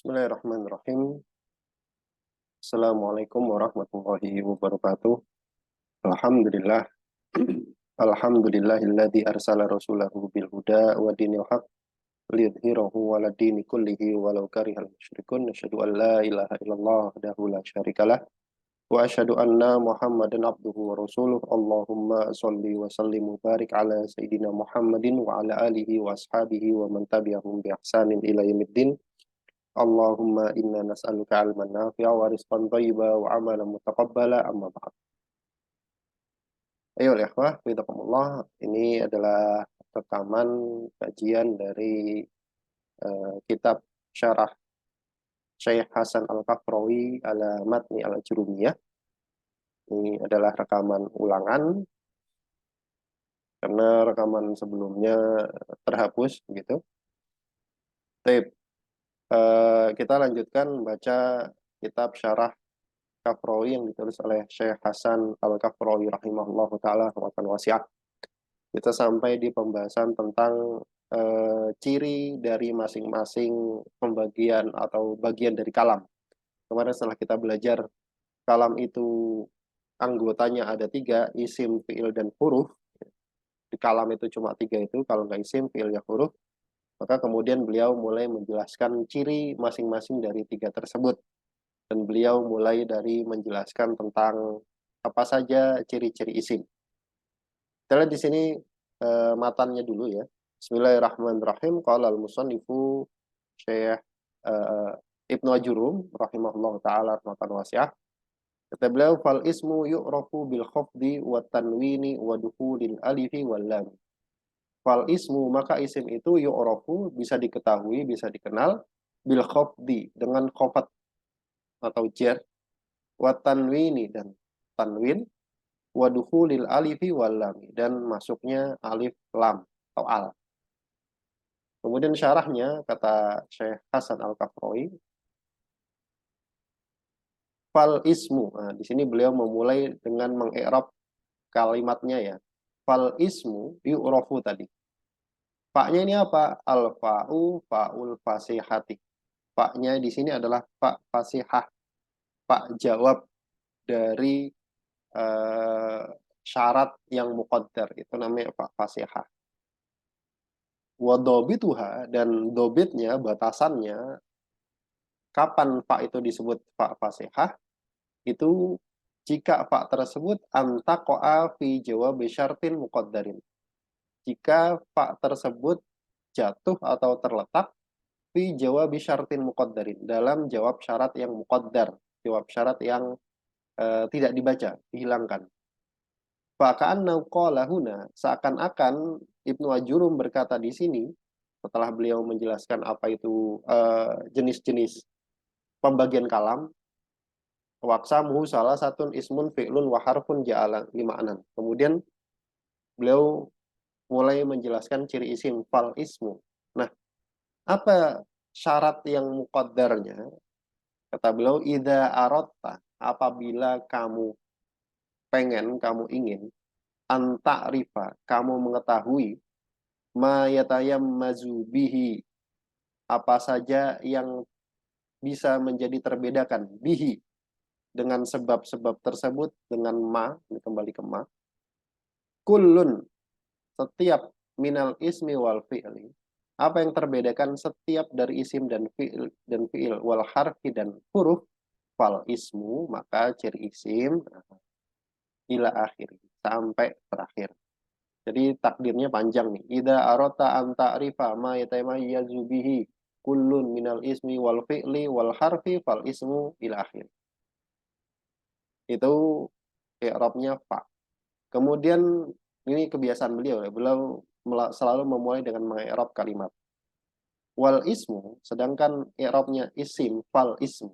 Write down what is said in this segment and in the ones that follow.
Bismillahirrahmanirrahim. Assalamualaikum warahmatullahi wabarakatuh. Alhamdulillah. Alhamdulillahilladzi arsala rasulahu bil huda wa dinil haq liyudhhirahu 'ala dini kullihi walau karihal musyrikun. Asyhadu an la ilaha illallah wahdahu la syarikalah wa asyhadu anna Muhammadan abduhu wa rasuluh. Allahumma shalli wa sallim wa barik ala sayyidina Muhammadin wa ala alihi wa ashabihi wa man tabi'ahum bi ihsanin ila yaumiddin. Allahumma inna nas'aluka ilman nafi'a wa rizqan thayyiba wa amalan mutaqabbala amma ba'd. Ayo ikhwah, fidakumullah. Ini adalah rekaman kajian dari kitab Syarah Syekh Hasan Al-Kafrawi ala Matni Al-Ajrumiyah. Ini adalah rekaman ulangan karena rekaman sebelumnya terhapus gitu. Baik, kita lanjutkan baca kitab Syarah Kafrawi yang ditulis oleh Syekh Hasan Al-Kafrawi rahimahullah ta'ala rahmatan wasi'ah. Kita sampai di pembahasan tentang ciri dari masing-masing pembagian atau bagian dari kalam. Kemarin setelah kita belajar kalam itu anggotanya ada 3, isim, fi'il, dan huruf. Di kalam itu cuma 3 itu, kalau nggak isim, fi'il, ya huruf. Maka kemudian beliau mulai menjelaskan ciri masing-masing dari 3 tersebut. Dan beliau mulai dari menjelaskan tentang apa saja ciri-ciri isim. Kita lihat di sini matannya dulu ya. Bismillahirrahmanirrahim. Qala al-musannifu Syekh Ibnu Ajurum rahimahullah taala rahmatan wasi'ah. Kata beliau, fal ismu yu'rafu bil khafdi wa tanwini wa dukhulil alifi wal lam. Fal ismu, maka isim itu yu'rafu, bisa diketahui, bisa dikenal, bil khafdi, dengan khafat atau jar, wa tanwini, dan tanwin, wa dukhulil alifi wal lam, dan masuknya alif lam atau al. Kemudian syarahnya kata Syekh Hasan Al-Kafrawi, fal ismu. Nah, di sini beliau memulai dengan mengi'rab kalimatnya ya. Fal ismu yu'rafu tadi. Faknya ini apa? Al-fa'u fa'ul fasihati. Faknya di sini adalah fa fasihah. Pak jawab dari syarat yang muqaddar. Itu namanya fa fasihah. Wa dobituha, dan dobitnya, batasannya, kapan fa itu disebut fa fasihah, itu jika fa tersebut antaqa'a fi jawab syartin muqaddarin. Jika fa tersebut jatuh atau terletak fi jawab syartin muqaddarin, dalam jawab syarat yang muqaddar, jawab syarat yang tidak dibaca, dihilangkan. Faka'annahu qala huna, seakan-akan Ibnu Ajurum berkata di sini setelah beliau menjelaskan apa itu jenis-jenis pembagian kalam. Waqsamuhu salah satun ismun fi'lun wa harfun ja'ala lima'nan. Kemudian beliau mulai menjelaskan ciri isim fal ismu. Nah, apa syarat yang muqaddarnya? Kata beliau, idza aradta, apabila kamu pengen, kamu ingin, anta'rifa, kamu mengetahui, ma yatayammazu bihi, apa saja yang bisa menjadi terbedakan, bihi, dengan sebab-sebab tersebut, dengan ma, ini kembali ke ma, kullun, setiap, minal ismi wal fi'li, apa yang terbedakan setiap dari isim dan fi'il wal harfi dan huruf, fal ismu, maka ciri isim, ila akhir, sampai terakhir. Jadi takdirnya panjang nih. Idza arata an ta'rifa ma yatamayyazu bihi kullun minal ismi wal fi'li wal harfi fal ismu ila akhir. Itu i'rabnya fa. Kemudian ini kebiasaan beliau ya. Beliau selalu memulai dengan mengi'rab kalimat. Wal ismu, sedangkan i'rabnya isim fal ismu.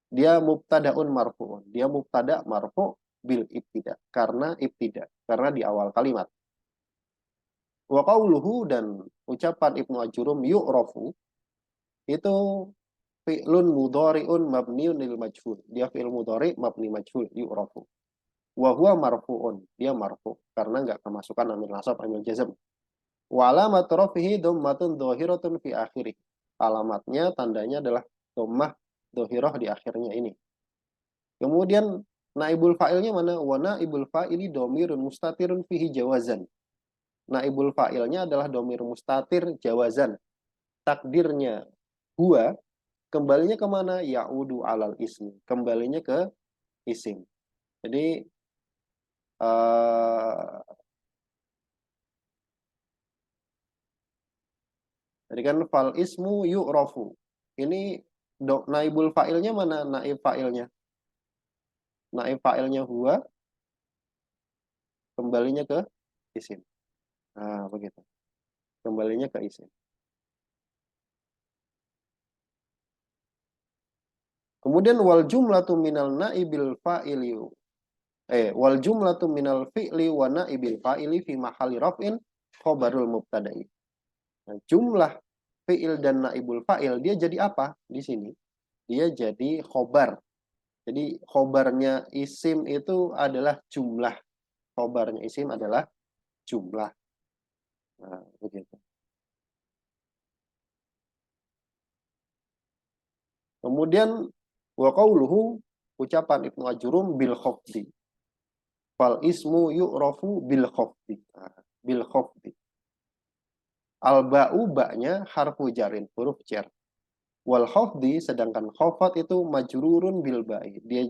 Dia mubtada'un marfu'un. Dia mubtada' marfu' bil ibtida, karena ibtida, karena di awal kalimat. Wa qauluhu, dan ucapan Ibnu Ajurum, yu'rafu, itu fi'lun mudhari'un mabniun lil majhul. Dia fi'il mudhari' mabni majhul, yu'rafu. Wa huwa marfu'un, dia marfu' karena enggak kemasukan amil nasab amil jazm. Wa alamat rafihi dhammatun dhahiratun fi akhirih. alamatnya, tandanya adalah dhammah dhahirah di akhirnya ini. Kemudian naibul fa'ilnya mana? Wa naibul fa'ili dhamirun mustatirun fihi jawazan. Naibul fa'ilnya adalah dhamir mustatir jawazan. Takdirnya huwa, kembalinya kemana? Ya'udu alal ismi. Kembalinya ke isim. Jadi kan fal ismu yu'rafu. Ini naibul fa'ilnya mana? Naib fa'ilnya. Naib fa'ilnya huwa, kembalinya ke isim. Nah, begitu. Kembalinya ke isim. Kemudian wal jumlatu minal naibil fa'ili wal jumlatu minal fi'li wa naibil fa'ili fi mahalli raf'in khabarul mubtada'i. Nah, jumlah fi'il dan naibul fa'il dia jadi apa di sini? Dia jadi khobar. Jadi khobarnya isim itu adalah jumlah. Khobarnya isim adalah jumlah. Nah, begitu. Kemudian wa qauluhu, ucapan Ibnu Ajurum bil khafdi. Fal ismu yu'rafu bil khafdi. Bil khafdi. Al ba'u ba'nya harfu jarin, huruf jar. Wal khafdi, sedangkan khafat itu majrurun bil ba'i. Dia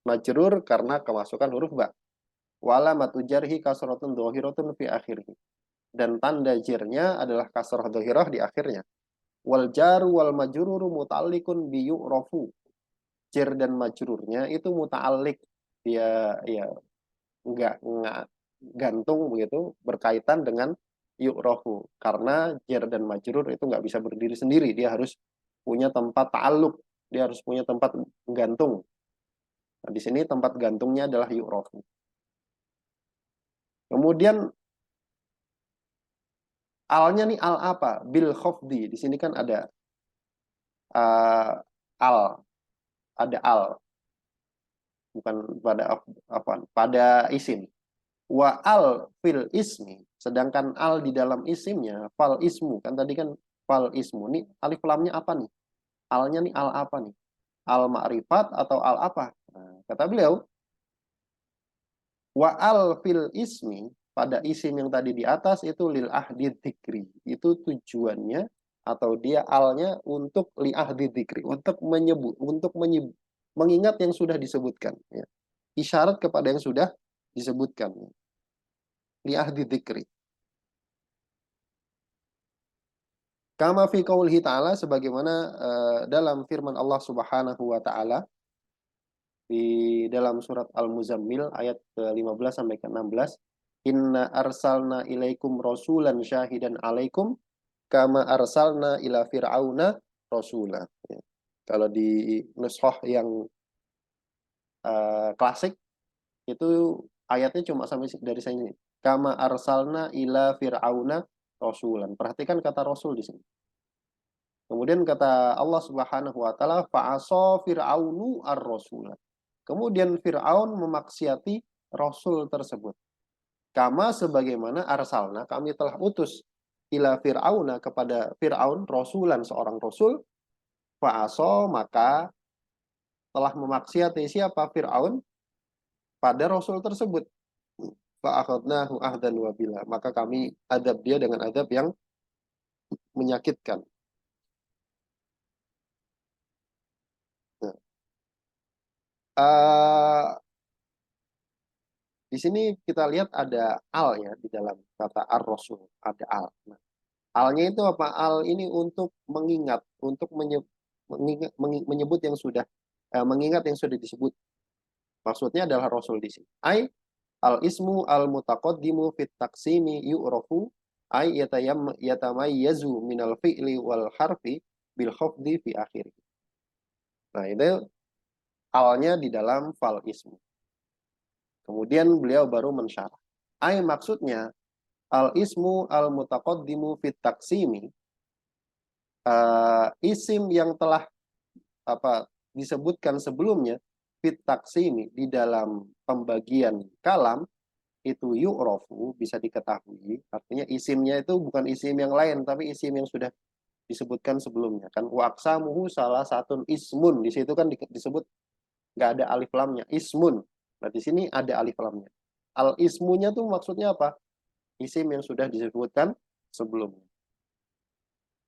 majrur karena kemasukan huruf ba. Wala matu jarhi kasratun dhahiratun fi akhirih. Dan tanda jirnya adalah kasrah dhahirah di akhirnya. Wal jaru wal majruru muta'alliqun bi yu'rafu. Jar dan majrurnya itu muta'alliq. Dia ya enggak gantung begitu, berkaitan dengan yu'rafu. Karena jar dan majrur itu nggak bisa berdiri sendiri, dia harus punya tempat ta'alluq, dia harus punya tempat gantung. Nah, di sini tempat gantungnya adalah yu'rafu. Kemudian alnya nih al apa? Bil khafdi. Di sini kan ada al, ada al, bukan pada apa? Pada isim. Wa al fil ismi, sedangkan al di dalam isimnya fal ismu, kan tadi kan fal ismu. Nih alif lamnya apa nih? Alnya nih al apa nih? Al ma'rifat atau al apa? Nah, kata beliau, wa al fil ismi, pada isim yang tadi di atas itu lil ahdi dzikri. Itu tujuannya atau dia alnya untuk li ahdi dzikri, untuk mengingat yang sudah disebutkan, ya. Isyarat kepada yang sudah disebutkan. Li ahdi dzikri. Kama fi qaulihi ta'ala, sebagaimana dalam firman Allah Subhanahu wa taala di dalam surat Al-Muzammil ayat ke-15 sampai ke-16, inna arsalna ilaikum rasulan syahidan alaikum kama arsalna ila fir'auna rasula. Ya. Kalau di nushah yang klasik itu ayatnya cuma sampai dari sini. Kama arsalna ila fir'auna rasulan. Perhatikan kata rasul di sini. Kemudian kata Allah Subhanahu wa taala, fa'asa fir'aunu ar-rasula. Kemudian Fir'aun memaksiati rasul tersebut. Kama sebagaimana arsalna, kami telah utus ila fir'auna, kepada Fir'aun rasulan, seorang rasul. Fa'asa, maka telah memaksiati siapa? Fir'aun pada rasul tersebut. Fa'akhadnahu ahdan wabila, maka kami adab dia dengan adab yang menyakitkan. Nah, di sini kita lihat ada al ya di dalam kata ar-rasul, ada al. Nah, alnya itu apa? Al ini untuk mengingat, untuk menyebut yang sudah mengingat yang sudah disebut. Maksudnya adalah rasul di sini. Ai al ismu al mutaqaddimu fit taqsimi yu'rafu ai yatamayyazu minal fi'li wal harfi bil khafdi fi akhir. Nah, itu alnya di dalam fal ismu. Kemudian beliau baru mensyarah. Ai maksudnya al ismu al mutaqaddimu fit taqsimi, isim yang telah disebutkan sebelumnya fit taqsimi, di dalam pembagian kalam, itu yu'rafu, bisa diketahui. Artinya isimnya itu bukan isim yang lain, tapi isim yang sudah disebutkan sebelumnya kan, wa aqsamuhu salah satu ismun, di situ kan disebut nggak ada alif lamnya, ismun. Nah di sini ada alif lamnya. Al ismunya tuh maksudnya apa? Isim yang sudah disebutkan sebelumnya.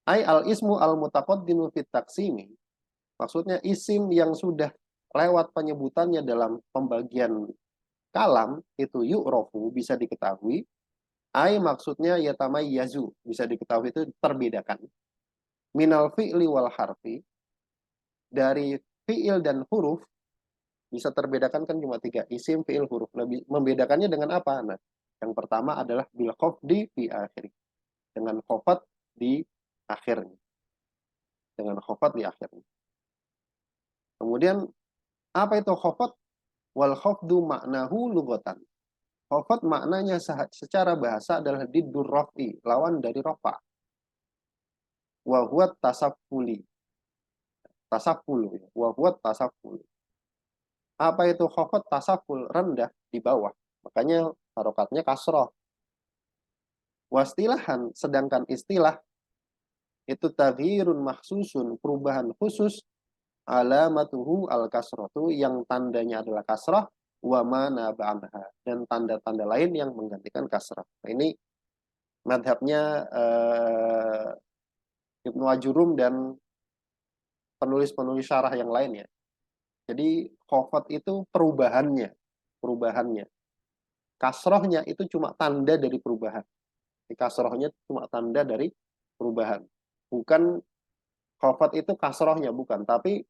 Ai al ismu al mutaqaddimu fit taksimi. Maksudnya isim yang sudah lewat penyebutannya dalam pembagian kalam itu yu'rofu bisa diketahui. Ai maksudnya yatamayyazu bisa diketahui itu terbedakan. Minal fi'li wal harfi, dari fi'il dan huruf bisa terbedakan kan cuma tiga, isim, fi'il, huruf. Nah, membedakannya dengan apa? Nah, yang pertama adalah bil khafdi fi akhir, dengan khafat di akhirnya, dengan khafat di akhirnya. Kemudian apa itu khafat? Wal khafdu maknahu lughatan. Khafat maknanya secara bahasa adalah diddur raf'i, lawan dari rafa. Wa huwa tasaffuli. Tasaffulu ya. Wa huwa tasaffulu. Apa itu khafat? Tasafful, rendah di bawah. Makanya harokatnya kasroh. Wastilahan, sedangkan istilah itu taghyirun mahsusun, perubahan khusus, alamatuhu al kasrotu, yang tandanya adalah kasrah, wa mana ba'daha, dan tanda-tanda lain yang menggantikan kasrah. Nah, ini madhabnya Ibnu Ajurum dan penulis-penulis syarah yang lainnya. Jadi khafat itu perubahannya, perubahannya. Kasrohnya itu cuma tanda dari perubahan. Kasrohnya cuma tanda dari perubahan. Bukan khafat itu kasrohnya, bukan. Tapi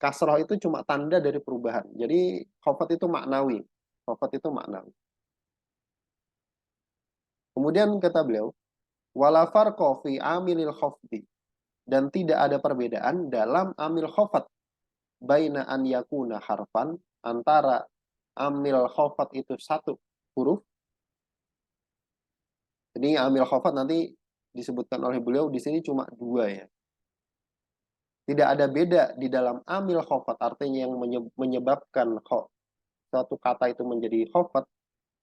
kasroh itu cuma tanda dari perubahan. Jadi khafat itu maknawi. Khafat itu maknawi. Kemudian kata beliau, wala farqa fi amilil khafdi, dan tidak ada perbedaan dalam amil khafat baina an yakuna harfan, antara amil khafat itu satu huruf. Jadi amil khafat nanti disebutkan oleh beliau di sini cuma dua ya. Tidak ada beda di dalam amil khafat, artinya yang menyebabkan suatu kata itu menjadi khafat,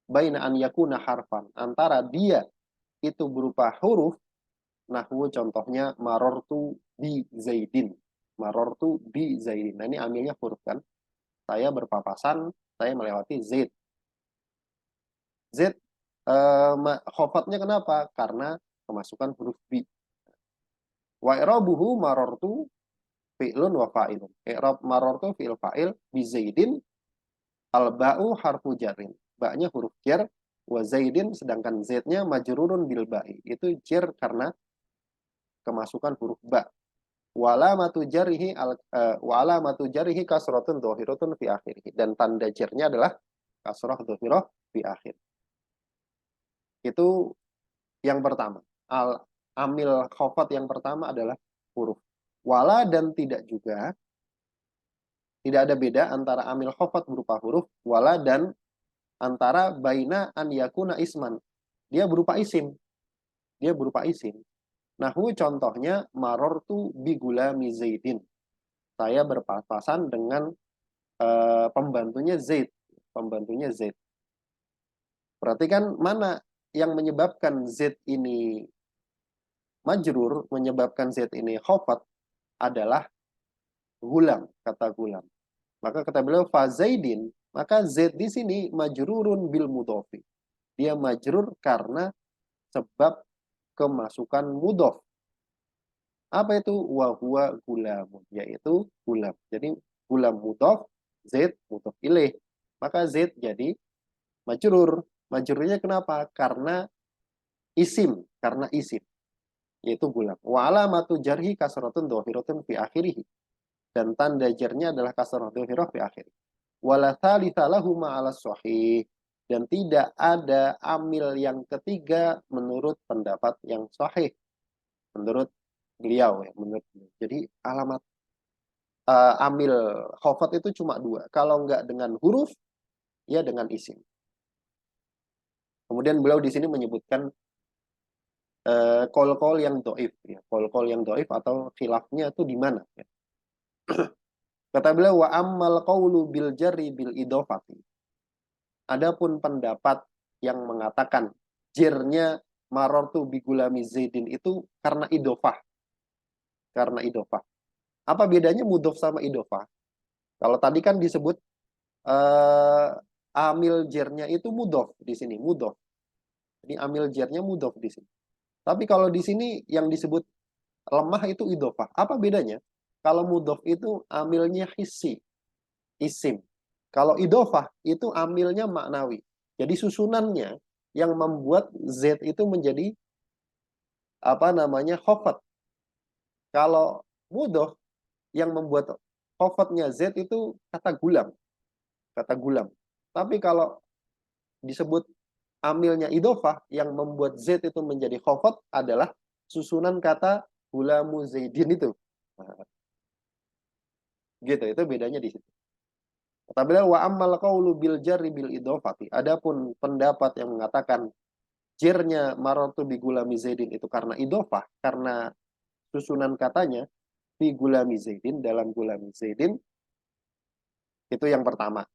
baina an yakuna harfan, antara dia itu berupa huruf. Nahwu contohnya marortu bi zaidin. Marortu bi zaidin. Nah ini amilnya huruf kan. Saya berpapasan, saya melewati zaid. Zaid khofatnya kenapa? Karena kemasukan huruf bi. Wa i'rabuhu marortu fi'lun wa fa'ilun. I'rab marortu fi'il fa'il bi zaidin, al ba'u harfu jarin. Ba'nya huruf jar, wa zaidin, sedangkan zaidnya majrurun bil ba'i. Itu jar karena kemasukan huruf ba. Wala matu jarihi kasratun dhahiratun fi akhirih, dan tanda jarnya adalah kasrah dhahirah fi akhir. Itu yang pertama. Amil khafat yang pertama adalah huruf. Wala, dan tidak juga, tidak ada beda antara amil khafat berupa huruf, wala, dan antara baina an yakuna isman. Dia berupa isim. Dia berupa isim. Nahwu contohnya marortu bi gulami zaidin. Saya berpapasan dengan pembantunya Zaid. Pembantunya Zaid. Perhatikan mana yang menyebabkan Z ini majrur, menyebabkan Z ini khafat, adalah gulam, kata gulam. Maka kata beliau fazaidin, maka Z di sini majrurun bil mudhofi. Dia majrur karena sebab kemasukan mudhof. Apa itu? Wa huwa gulamun, yaitu gulam. Jadi gulam mudhof, Z mudhof ilaih. Maka Z jadi majrur. Majrurnya kenapa? Karena isim, yaitu gulam. Wa alamatu jarhi kasratun dhahiratun fi akhirih. Dan tanda jarnya adalah kasrah dhahirah fi akhir. Wala thalitha lahu ma'ala sahih. Dan tidak ada amil yang ketiga menurut pendapat yang sahih. Menurut beliau ya, menurut beliau. Jadi alamat amil khafat itu cuma dua. Kalau enggak dengan huruf, ya dengan isim. Kemudian beliau di sini menyebutkan kol-kol yang doif, ya. Kol-kol yang doif atau khilafnya itu di mana? Ya. Kata beliau, wa ammal qawlu bil jarri bil idofati. Adapun pendapat yang mengatakan jirnya marortu bigulami zaidin itu karena idofah. karena idofah. Apa bedanya mudhof sama idofah? Kalau tadi kan disebut amil jernya itu mudhof di sini, mudhof. Jadi amil jernya mudhof di sini. Tapi kalau di sini yang disebut lemah itu idofah. Apa bedanya? Kalau mudhof itu amilnya hissi, isim. Kalau idofah itu amilnya maknawi. Jadi susunannya yang membuat Z itu menjadi apa namanya khofat. Kalau mudhof yang membuat khofatnya Z itu kata gulam, kata gulam. Tapi kalau disebut amilnya idofah yang membuat Z itu menjadi khofat adalah susunan kata gulamu zaidin itu. Nah, gitu, itu bedanya di situ. Apabila wa ammal qaulu bil jarri bil idofati, adapun pendapat yang mengatakan jirnya marartu bi gulami zaidin itu karena idofah, karena susunan katanya fi gulami zaidin, dalam gulami zaidin, itu yang pertama.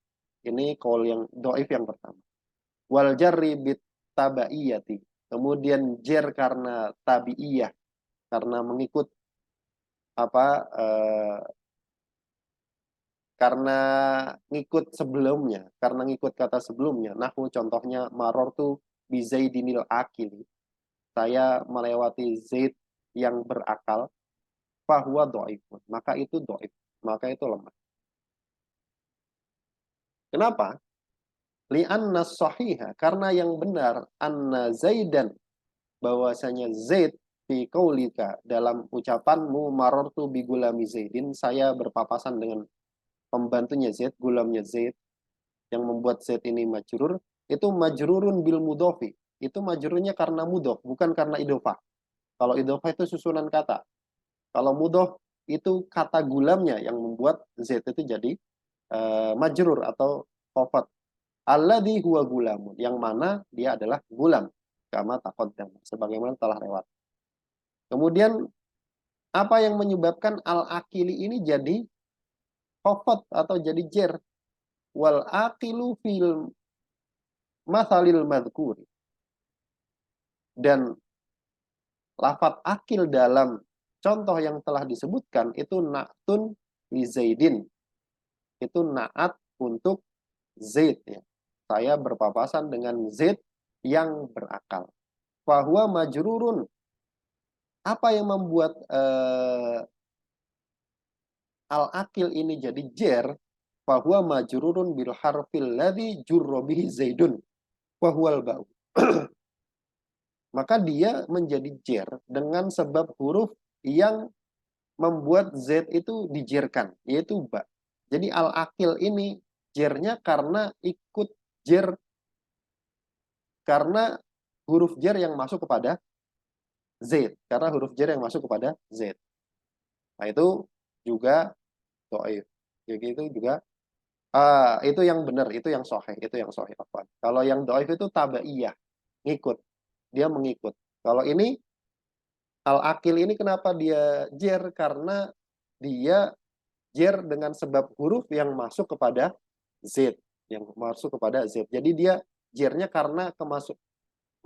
Ini qaul yang doif yang pertama. Wal jarri bit tabaiyati. Kemudian jer karena tabiiyah, karena mengikut apa karena ngikut sebelumnya, karena ngikut kata sebelumnya. Nahu contohnya maror tuh bizaidinil akili. Saya melewati Zaid yang berakal, fahuwa do'ifun. Maka itu do'if, maka itu lemah. Kenapa? Li'anna sahiha, karena yang benar, anna Zaidan, bahwasanya Zaid fi qaulika, dalam ucapanmu marortu bi gulami Zaidin, saya berpapasan dengan pembantunya Zaid, gulamnya Zaid, yang membuat Zaid ini majrur, itu majrurun bil mudhofi. Itu majrurnya karena mudhof, bukan karena idofah. Kalau idofah itu susunan kata. Kalau mudhof itu kata gulamnya yang membuat Zaid itu jadi majrur atau khofat. Alladhi huwa gulamun, yang mana dia adalah gulam. Kama taqaddam, sebagaimana telah lewat. Kemudian apa yang menyebabkan al-akili ini jadi khofat atau jadi jer? Wal aqilu fil masalil madhkuri. Dan lafat akil dalam contoh yang telah disebutkan itu na'tun li Zaidin. Itu na'at untuk Zaid. Ya. Saya berpapasan dengan Zaid yang berakal. Fahuwa majrurun. Apa yang membuat al-akil ini jadi jer? Fahuwa majrurun bil harfil ladhi jurrobihi Zaidun. Fahuwal ba'u. Maka dia menjadi jer dengan sebab huruf yang membuat Z itu dijerkan, yaitu ba. Jadi al-akil ini jernya karena ikut jer, karena huruf jer yang masuk kepada Z. Karena huruf jer yang masuk kepada Z. Nah itu juga do'if. Jadi itu juga, itu yang benar, itu yang sahih, itu yang sahih. Kalau yang do'if itu tabaiyah, ngikut. Dia mengikut. Kalau ini al-akil ini kenapa dia jer? Karena dia jer dengan sebab huruf yang masuk kepada Z. Yang masuk kepada Z. Jadi dia jernya karena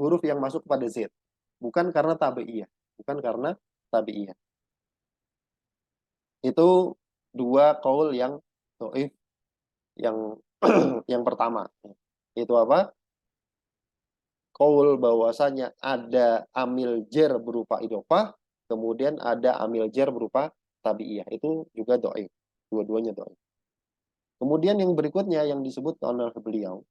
huruf yang masuk kepada Z. Bukan karena tabi'iyah. Bukan karena tabi'iyah. Itu dua qaul yang do'if yang yang pertama. Itu apa? Qaul bahwasanya ada amil jer berupa idofah, kemudian ada amil jer berupa tabi'iyah. Itu juga do'if. Dua-duanya do'if. Kemudian yang berikutnya yang disebut oleh beliau,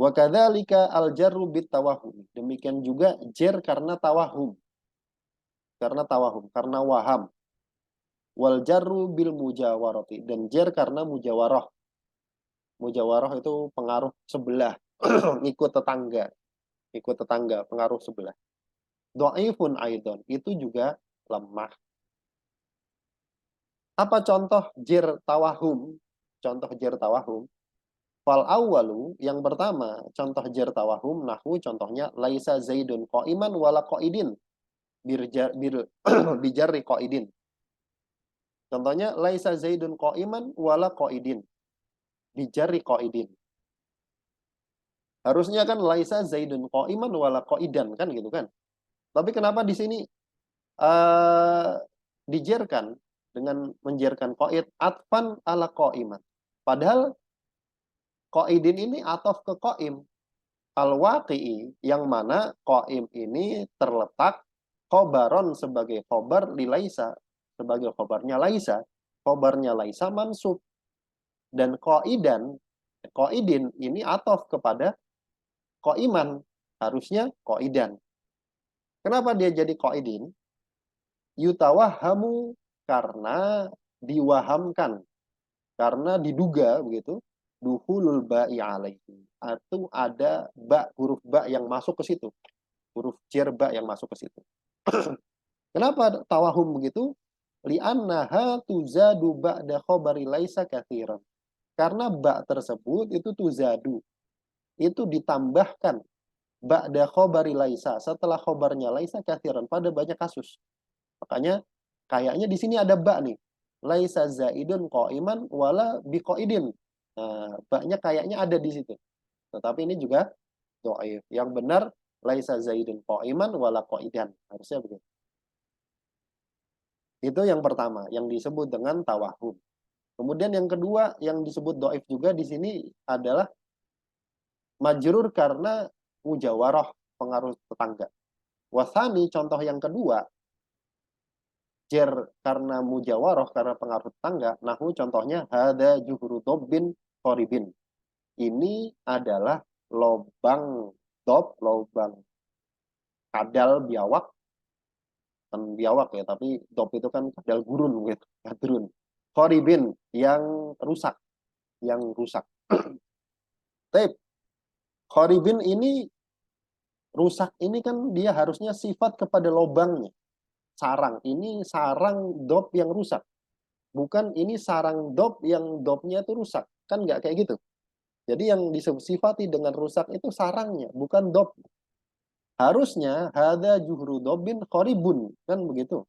wa kadzalika al-jarru bit tawahum. Demikian juga jer karena tawahum. Karena tawahum, karena waham. Wal jarru bil mujawarati, dan jer karena mujawarah. Mujawarah itu pengaruh sebelah, ikut tetangga, pengaruh sebelah. Dhaifun aidon, itu juga lemah. Apa contoh jer tawahum? Contoh jer tawahum. Fal awalu, yang pertama, contoh jer tawahum, nahwu contohnya, laisa zaidun qa'iman wala qa'idin, bijarri qa'idin. Contohnya, laisa zaidun qa'iman wala qa'idin, bijarri qa'idin. Harusnya kan laisa zaidun qa'iman wala qa'idan, kan gitu kan. Tapi kenapa di sini eh dijerkan dengan menjerkan qaid atfan ala qaiman. Padahal qaidin ini ataf ke qaim al-waqi'i yang mana qaim ini terletak khobaron sebagai khobar li laisa, sebagai khobarnya laisa. Khobarnya laisa mansub dan qaidin ini ataf kepada qaiman, harusnya qaidan. Kenapa dia jadi qaidin? Yutawahamu, karena diwahamkan, karena diduga begitu, duhulul ba'i alaihi, atau ada huruf ba yang masuk ke situ, huruf jar ba yang masuk ke situ. Kenapa tawahum begitu? Li'annaha tuzadu ba'da khobari laisa kathiran. Karena ba tersebut itu tuzadu, itu ditambahkan ba'da khobari laisa, setelah khobarnya laisa kathiran, pada banyak kasus. Makanya kayaknya di sini ada ba nih. Laisa zaidun qaiman wala biqaidin. Nah, ba-nya kayaknya ada di situ. Tetapi ini juga dhaif. Yang benar laisa zaidun qaiman wala qaidan. Harusnya begitu. Itu yang pertama yang disebut dengan tawahum. Kemudian yang kedua yang disebut dhaif juga di sini adalah majrur karena mujawarah, pengaruh tetangga. Wasani, contoh yang kedua, jer karena mujawaroh, karena pengaruh tetangga. Nahu contohnya hada juhru dobbin koribin. Ini adalah lobang dob, lobang kadal biawak, kan biawak ya, tapi dob itu kan kadal gurun gitu, kadrun. Koribin yang rusak, yang rusak. Tapi koribin ini rusak ini kan dia harusnya sifat kepada lobangnya. Sarang ini sarang dob yang rusak. Bukan ini sarang dob yang dobnya itu rusak. Kan nggak kayak gitu. Jadi yang disifati dengan rusak itu sarangnya, bukan dob. Harusnya hada juhru dobin koribun. Kan begitu.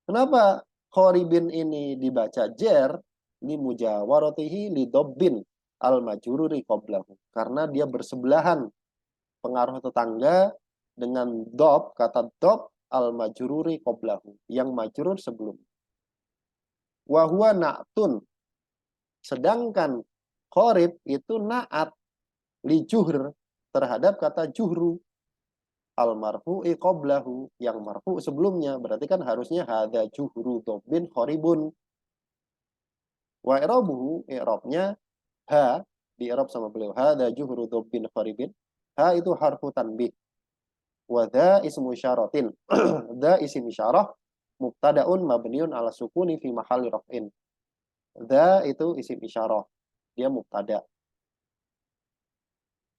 Kenapa koribin ini dibaca jer? Li mujawaratihi li dobbin al majururi qoblahu. Karena dia bersebelahan pengaruh tetangga dengan dob, kata dob al majururi qoblahu. Yang majurur sebelum. Wahua na'tun. Sedangkan korib itu naat li juhr terhadap kata juhru al marfu'i qoblahu, yang marfu sebelumnya. Berarti kan harusnya hada juhru dobbin koribun. Wa i'rabuhu, i'rabnya ha, di i'rab sama beliau, hada juhru dobbin koribin. Ha itu harfu tanbih. Wa dha ismu isyaratin. Dha isim isyarah mubtada'un mabniun ala sukuni fi mahalli raf'in. Dha itu isim isyarah, dia mubtada.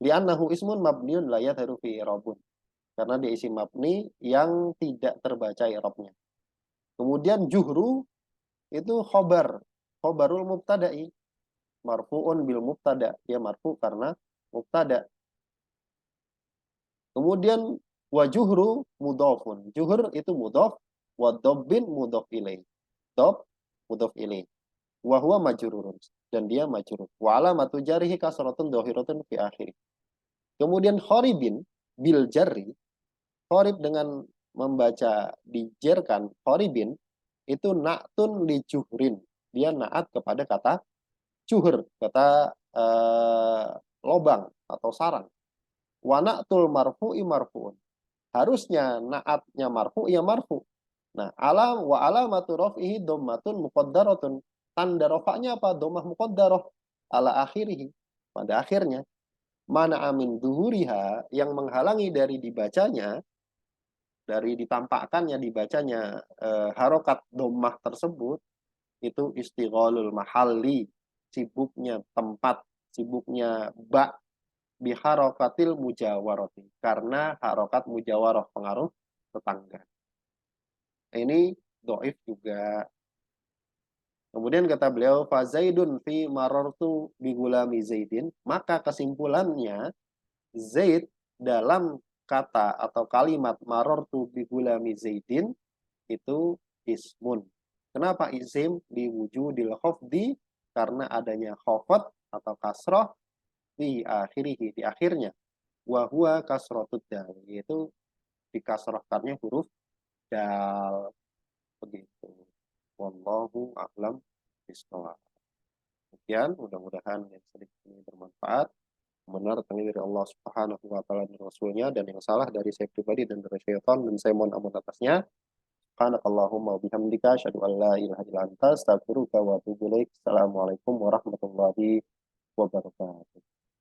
Li'annahu ismun mabniun la yadharu fi i'rabun. Karena dia isim mabni yang tidak terbaca i'rabnya. Kemudian juhru itu khobar, khobarul mubtada'i, marfu'un bil mubtada, dia marfu karena mubtada. Kemudian wa juhru mudhafun, juhur itu mudhaf, wa dobbin mudhaf ilaih, dob mudhaf ilaih, wa huwa majrurun, dan dia majrur. Wa alamatu jarihi kasratun dhahiratun fi akhir. Kemudian khoribin bil jarri, khorib dengan membaca dijerkan, khoribin itu na'tun li juhrin, dia naat kepada kata juhur, kata lobang atau sarang. Wa na'tul marfu'i marfu'un, harusnya naatnya marfu ya marfu. Nah, wa alamatu raf'ihi dhammatun muqaddaratun, tanda rafa'nya apa? Dhammah muqaddarah ala akhirih, pada akhirnya. Mana amin duhuriha, yang menghalangi dari dibacanya, dari ditampakkannya dibacanya harokat dhammah tersebut, itu istighalul mahalli, sibuknya tempat, sibuknya ba biharokatil mujawarati, karena harokat mujawarah, pengaruh tetangga. Ini doif juga. Kemudian kata beliau, fazaidun fi marartu bigulami zaidin, maka kesimpulannya zaid dalam kata atau kalimat marartu bigulami zaidin itu ismun. Kenapa isim? Liwujudil khafdi, karena adanya khafat atau kasrah di akhirnya. Wa huwa kasratud dal, yaitu dikasrahkannya huruf dal. Begitu. Wallahu a'lam bishawab. Sekian, mudah-mudahan yang sedikit ini bermanfaat. Benar tentang dari Allah Subhanahu wa taala dan Rasulnya, dan yang salah dari saya pribadi dan dari syaitan, dan saya mohon ampun atasnya. Subhanakallahumma wa bihamdika asyhadu an la ilaha illa anta astaghfiruka wa atubu ilaik. Assalamualaikum warahmatullahi wabarakatuh.